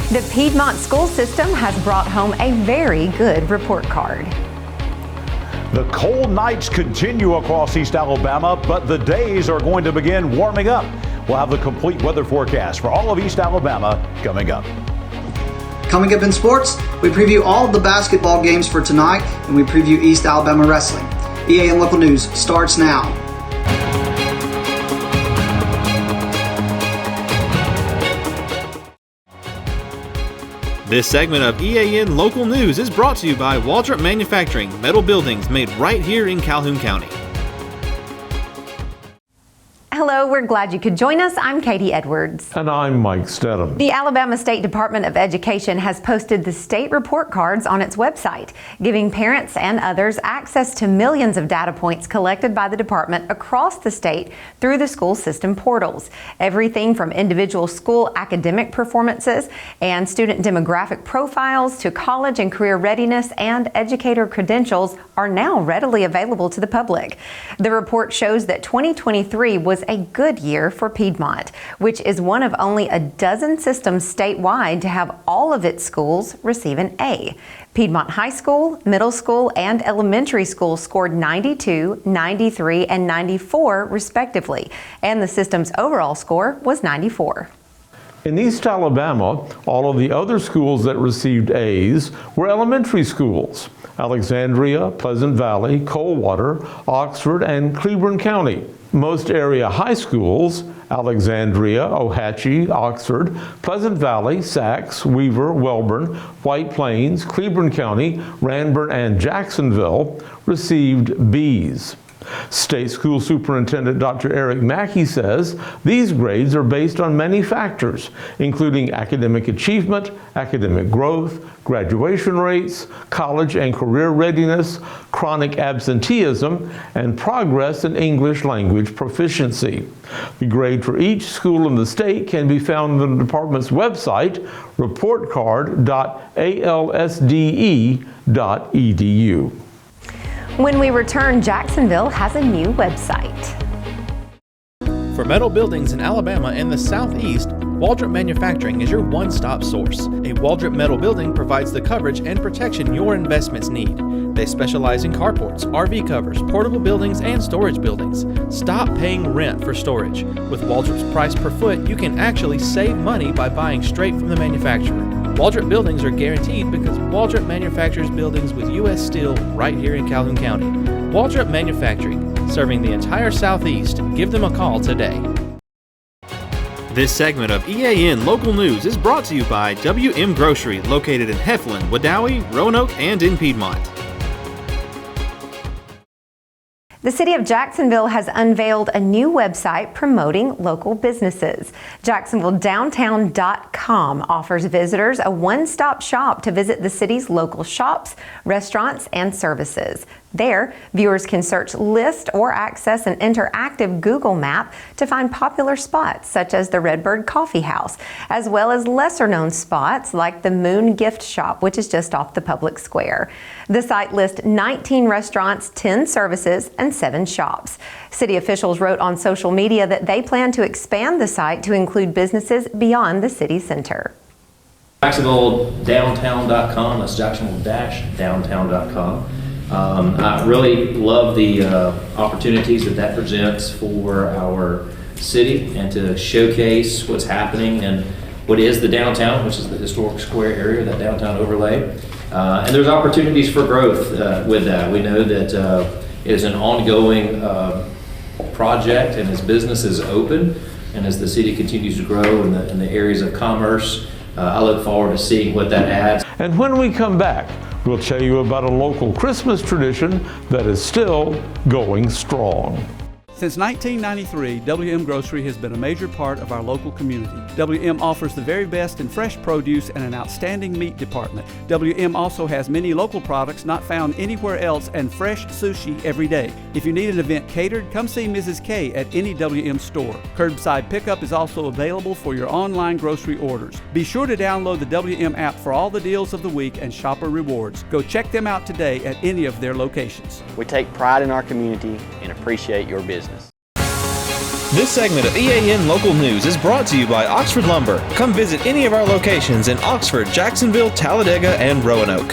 The Piedmont school system has brought home a very good report card. The cold nights continue across East Alabama, but the days are going to begin warming up. We'll have the complete weather forecast for all of East Alabama coming up. Coming up in sports, we preview all of the basketball games for tonight, and we preview East Alabama wrestling. EAN Local News starts now. This segment of EAN Local News is brought to you by Waldrop Manufacturing, metal buildings made right here in Calhoun County. Hello, we're glad you could join us. I'm Katie Edwards. And I'm Mike Stedham. The Alabama State Department of Education has posted the state report cards on its website, giving parents and others access to millions of data points collected by the department across the state through the school system portals. Everything from individual school academic performances and student demographic profiles to college and career readiness and educator credentials are now readily available to the public. The report shows that 2023 was a good year for Piedmont, which is one of only a dozen systems statewide to have all of its schools receive an A. Piedmont High School, middle school, and elementary school scored 92, 93, and 94 respectively, and the system's overall score was 94. In East Alabama, all of the other schools that received A's were elementary schools: Alexandria, Pleasant Valley, Coldwater, Oxford, and Cleburne County. Most area high schools, Alexandria, Ohatchee, Oxford, Pleasant Valley, Sacs, Weaver, Welborn, White Plains, Cleburne County, Ranburne, and Jacksonville, received B's. State School Superintendent Dr. Eric Mackey says these grades are based on many factors, including academic achievement, academic growth, graduation rates, college and career readiness, chronic absenteeism, and progress in English language proficiency. The grade for each school in the state can be found on the department's website, reportcard.alsde.edu. When we return, Jacksonville has a new website. For metal buildings in Alabama and the Southeast, Waldrop Manufacturing is your one-stop source. A Waldrop metal building provides the coverage and protection your investments need. They specialize in carports, RV covers, portable buildings, and storage buildings. Stop paying rent for storage. With Waldrop's price per foot, you can actually save money by buying straight from the manufacturer. Waldrop buildings are guaranteed because Waldrop manufactures buildings with U.S. steel right here in Calhoun County. Waldrop Manufacturing, serving the entire Southeast. Give them a call today. This segment of EAN Local News is brought to you by WM Grocery, located in Heflin, Wedowee, Roanoke, and in Piedmont. The City of Jacksonville has unveiled a new website promoting local businesses. JacksonvilleDowntown.com offers visitors a one-stop shop to visit the city's local shops, restaurants, and services. There, viewers can search, list, or access an interactive Google map to find popular spots such as the Redbird Coffee House, as well as lesser-known spots like the Moon Gift Shop, which is just off the public square. The site lists 19 restaurants, 10 services, and 7 shops. City officials wrote on social media that they plan to expand the site to include businesses beyond the city center. JacksonvilleDowntown.com, that's Jacksonville-downtown.com. I really love the opportunities that presents for our city and to showcase what's happening and what is the downtown, which is the historic square area, that downtown overlay. And there's opportunities for growth with that. We know that it is an ongoing project, and as business is open and as the city continues to grow in the areas of commerce, I look forward to seeing what that adds. And when we come back, we'll tell you about a local Christmas tradition that is still going strong. Since 1993, WM Grocery has been a major part of our local community. WM offers the very best in fresh produce and an outstanding meat department. WM also has many local products not found anywhere else and fresh sushi every day. If you need an event catered, come see Mrs. K at any WM store. Curbside pickup is also available for your online grocery orders. Be sure to download the WM app for all the deals of the week and shopper rewards. Go check them out today at any of their locations. We take pride in our community and appreciate your business. This segment of EAN Local News is brought to you by Oxford Lumber. Come visit any of our locations in Oxford, Jacksonville, Talladega, and Roanoke.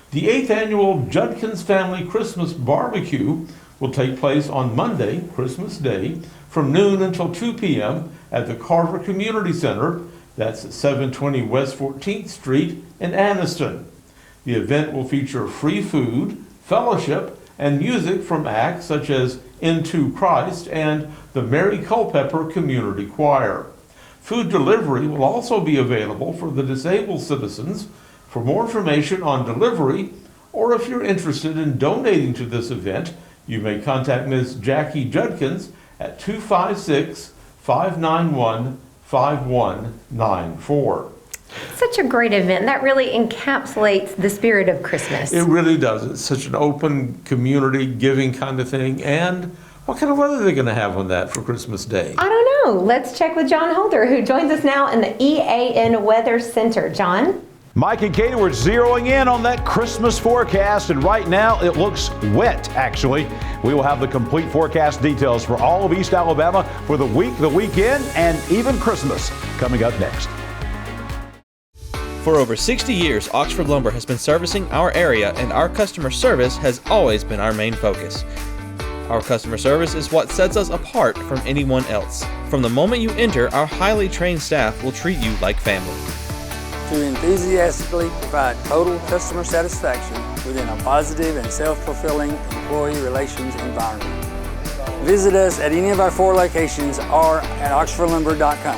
The 8th annual Judkins Family Christmas Barbecue will take place on Monday, Christmas Day, from noon until 2 p.m. at the Carver Community Center. That's at 720 West 14th Street in Anniston. The event will feature free food, fellowship, and music from acts such as Into Christ and the Mary Culpeper Community Choir. Food delivery will also be available for the disabled citizens. For more information on delivery, or if you're interested in donating to this event, you may contact Ms. Jackie Judkins at 256-591-5194. Such a great event. That really encapsulates the spirit of Christmas. It really does. It's such an open community giving kind of thing. And what kind of weather are they going to have on that for Christmas Day? I don't know. Let's check with John Holder, who joins us now in the EAN Weather Center. John? Mike and Katie, we're zeroing in on that Christmas forecast, and right now it looks wet, actually. We will have the complete forecast details for all of East Alabama for the week, the weekend, and even Christmas coming up next. For over 60 years, Oxford Lumber has been servicing our area, and our customer service has always been our main focus. Our customer service is what sets us apart from anyone else. From the moment you enter, our highly trained staff will treat you like family. To enthusiastically provide total customer satisfaction within a positive and self-fulfilling employee relations environment. Visit us at any of our 4 locations or at oxfordlumber.com.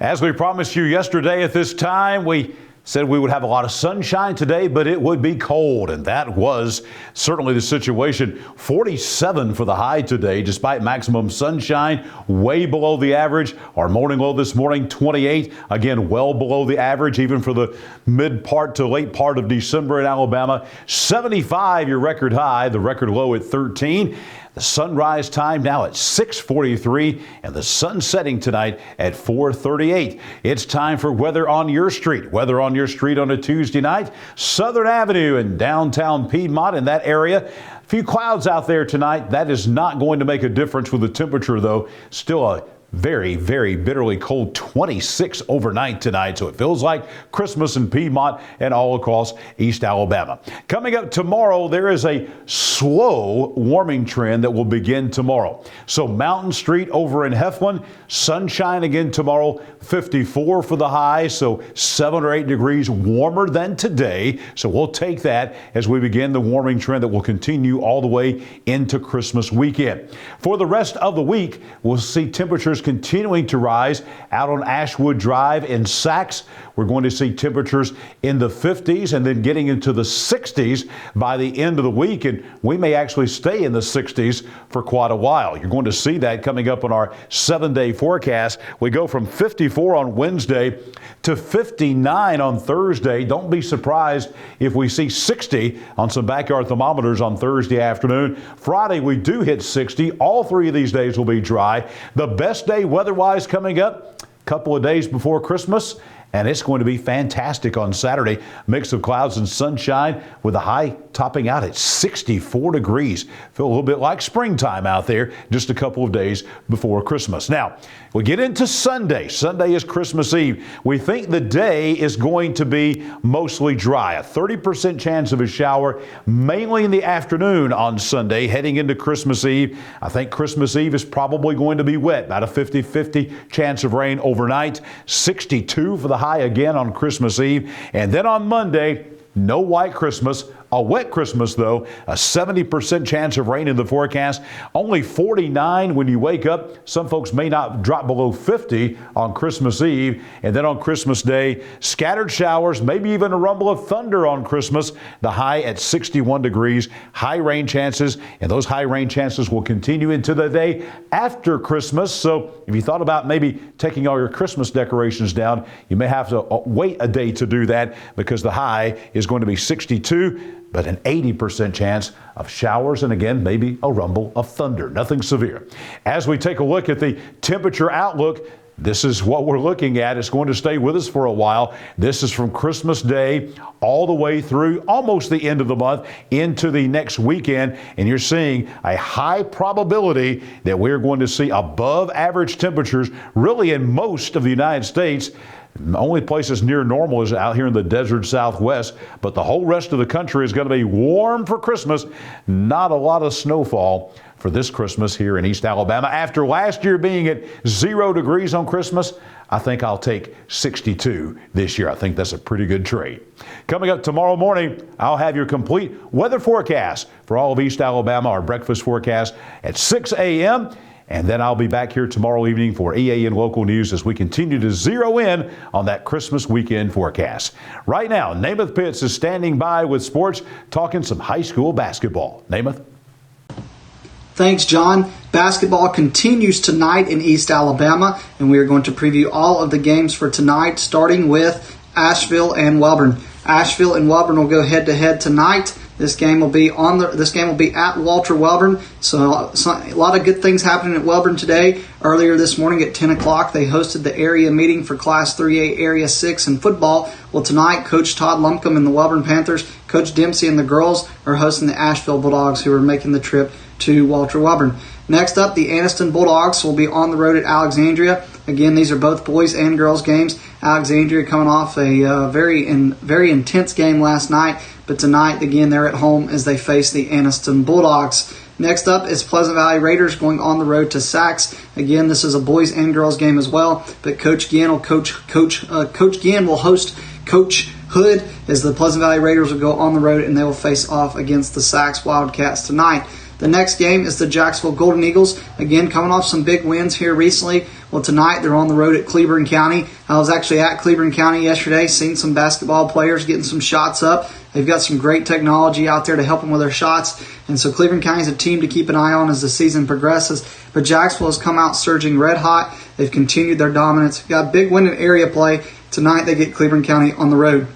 As we promised you yesterday at this time, we said we would have a lot of sunshine today, but it would be cold, and that was certainly the situation. 47 for the high today, despite maximum sunshine, way below the average. Our morning low this morning, 28, again, well below the average, even for the mid part to late part of December in Alabama. 75, your record high, the record low at 13. The sunrise time now at 6:43 and the sun setting tonight at 4:38. It's time for Weather on Your Street. Weather on Your Street on a Tuesday night. Southern Avenue in downtown Piedmont, in that area. A few clouds out there tonight. That is not going to make a difference with the temperature, though. Still a very, very bitterly cold 26 overnight tonight. So it feels like Christmas in Piedmont and all across East Alabama. Coming up tomorrow, there is a slow warming trend that will begin tomorrow. So Mountain Street over in Heflin, sunshine again tomorrow, 54 for the high. So 7 or 8 degrees warmer than today. So we'll take that as we begin the warming trend that will continue all the way into Christmas weekend. For the rest of the week, we'll see temperatures continuing to rise out on Ashwood Drive in Sachs. We're going to see temperatures in the 50s and then getting into the 60s by the end of the week. And we may actually stay in the 60s for quite a while. You're going to see that coming up on our 7-day forecast. We go from 54 on Wednesday to 59 on Thursday. Don't be surprised if we see 60 on some backyard thermometers on Thursday afternoon. Friday, we do hit 60. All 3 of these days will be dry. The best day weather-wise coming up, a couple of days before Christmas, and it's going to be fantastic on Saturday. Mix of clouds and sunshine with a high topping out at 64 degrees. Feel a little bit like springtime out there just a couple of days before Christmas. Now, we get into Sunday. Sunday is Christmas Eve. We think the day is going to be mostly dry. A 30% chance of a shower, mainly in the afternoon on Sunday, heading into Christmas Eve. I think Christmas Eve is probably going to be wet. About a 50-50 chance of rain overnight. 62 for the high again on Christmas Eve. And then on Monday, no white Christmas. A wet Christmas, though, a 70% chance of rain in the forecast. Only 49 when you wake up. Some folks may not drop below 50 on Christmas Eve. And then on Christmas Day, scattered showers, maybe even a rumble of thunder on Christmas. The high at 61 degrees, high rain chances. And those high rain chances will continue into the day after Christmas. So if you thought about maybe taking all your Christmas decorations down, you may have to wait a day to do that because the high is going to be 62. But an 80% chance of showers and again, maybe a rumble of thunder. Nothing severe. As we take a look at the temperature outlook, this is what we're looking at. It's going to stay with us for a while. This is from Christmas Day all the way through almost the end of the month into the next weekend. And you're seeing a high probability that we're going to see above average temperatures really in most of the United States. The only place that's near normal is out here in the desert Southwest, but the whole rest of the country is going to be warm for Christmas. Not a lot of snowfall for this Christmas here in East Alabama. After last year being at 0 degrees on Christmas, I think I'll take 62 this year. I think that's a pretty good trade. Coming up tomorrow morning, I'll have your complete weather forecast for all of East Alabama, our breakfast forecast at 6 a.m., and then I'll be back here tomorrow evening for EAN Local News as we continue to zero in on that Christmas weekend forecast. Right now, Namath Pitts is standing by with sports, talking some high school basketball. Namath? Thanks, John. Basketball continues tonight in East Alabama, and we are going to preview all of the games for tonight, starting with Asheville and Welborn. Asheville and Welborn will go head-to-head tonight. This game will be at Walter Welborn. So a lot of good things happening at Welborn today. Earlier this morning at 10 o'clock, they hosted the area meeting for Class 3A Area 6 in football. Well, tonight, Coach Todd Lumpkin and the Welborn Panthers, Coach Dempsey and the girls are hosting the Asheville Bulldogs, who are making the trip to Walter Welborn. Next up, the Anniston Bulldogs will be on the road at Alexandria. Again, these are both boys and girls games. Alexandria coming off a very intense game last night, but tonight, again, they're at home as they face the Anniston Bulldogs. Next up is Pleasant Valley Raiders going on the road to Sachs. Again, this is a boys and girls game as well, but Coach Ginn will host Coach Hood as the Pleasant Valley Raiders will go on the road and they will face off against the Sachs Wildcats tonight. The next game is the Jacksonville Golden Eagles, again coming off some big wins here recently. Well, tonight they're on the road at Cleburne County. I was actually at Cleburne County yesterday, seeing some basketball players getting some shots up. They've got some great technology out there to help them with their shots. And so Cleburne County is a team to keep an eye on as the season progresses. But Jacksonville has come out surging red hot. They've continued their dominance. Got big win in area play. Tonight they get Cleburne County on the road.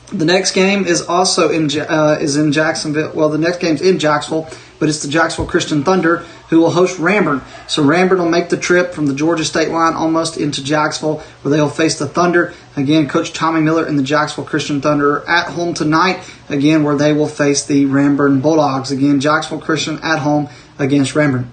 The next game is also in Jacksonville. Well, the next game's in Jacksonville, but it's the Jacksonville Christian Thunder who will host Ramburn. So Ramburn will make the trip from the Georgia state line almost into Jacksonville, where they will face the Thunder. Again, Coach Tommy Miller and the Jacksonville Christian Thunder are at home tonight, again, where they will face the Ramburn Bulldogs. Again, Jacksonville Christian at home against Ramburn.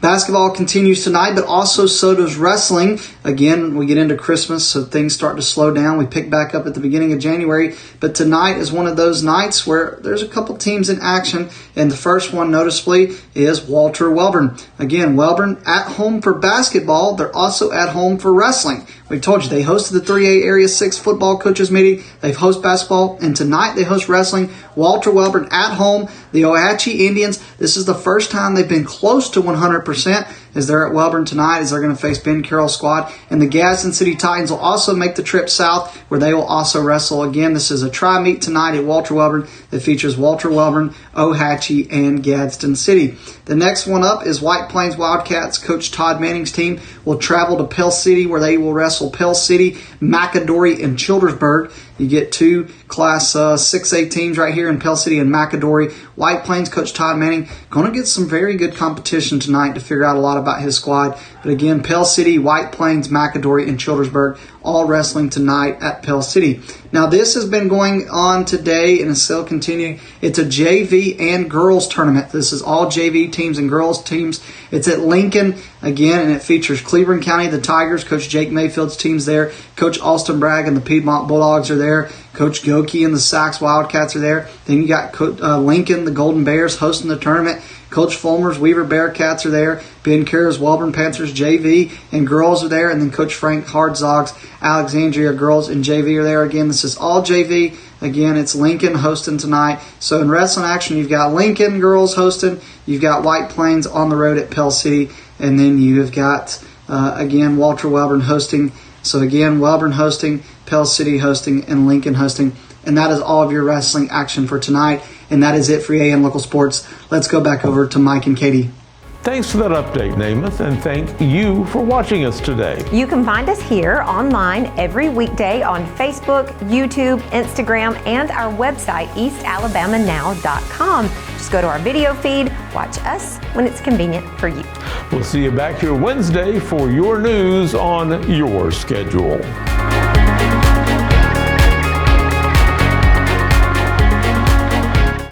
Basketball continues tonight, but also so does wrestling. Again, we get into Christmas, so things start to slow down. We pick back up at the beginning of January, but tonight is one of those nights where there's a couple teams in action, and the first one, noticeably, is Walter Welborn. Again, Welborn at home for basketball. They're also at home for wrestling. We told you, they hosted the 3A Area 6 football coaches meeting. They've hosted basketball, and tonight they host wrestling. Walter Welborn at home. The Ohatchee Indians, this is the first time they've been close to 100% as they're at Welborn tonight, as they're going to face Ben Carroll's squad. And the Gadsden City Titans will also make the trip south, where they will also wrestle. Again, this is a tri-meet tonight at Walter Welborn that features Walter Welborn, Ohatchee, and Gadsden City. The next one up is White Plains Wildcats. Coach Todd Manning's team will travel to Pell City, where they will wrestle Pell City, McAdory, and Childersburg. You get two Class 6A teams right here in Pell City and McAdory. White Plains Coach Todd Manning going to get some very good competition tonight to figure out a lot about his squad. But again, Pell City, White Plains, McAdory, and Childersburg all wrestling tonight at Pell City. Now, this has been going on today and is still continuing. It's a JV and girls tournament. This is all JV teams and girls teams. It's at Lincoln again, and it features Cleburne County, the Tigers. Coach Jake Mayfield's team's there. Coach Alston Bragg and the Piedmont Bulldogs are there. Coach Goki and the Sachs Wildcats are there. Then you got Lincoln, the Golden Bears, hosting the tournament. Coach Fulmer's Weaver Bearcats are there. Ben Carroll's Welborn Panthers JV and girls are there. And then Coach Frank Hardzog's Alexandria girls and JV are there. Again, this is all JV. Again, it's Lincoln hosting tonight. So in wrestling action, you've got Lincoln girls hosting. You've got White Plains on the road at Pell City. And then you've got, again, Walter Welborn hosting. So again, Welborn hosting, Pell City hosting, and Lincoln hosting. And that is all of your wrestling action for tonight. And that is it for EAN Local Sports. Let's go back over to Mike and Katie. Thanks for that update, Namath, and thank you for watching us today. You can find us here online every weekday on Facebook, YouTube, Instagram, and our website, eastalabamanow.com. Just go to our video feed, watch us when it's convenient for you. We'll see you back here Wednesday for your news on your schedule.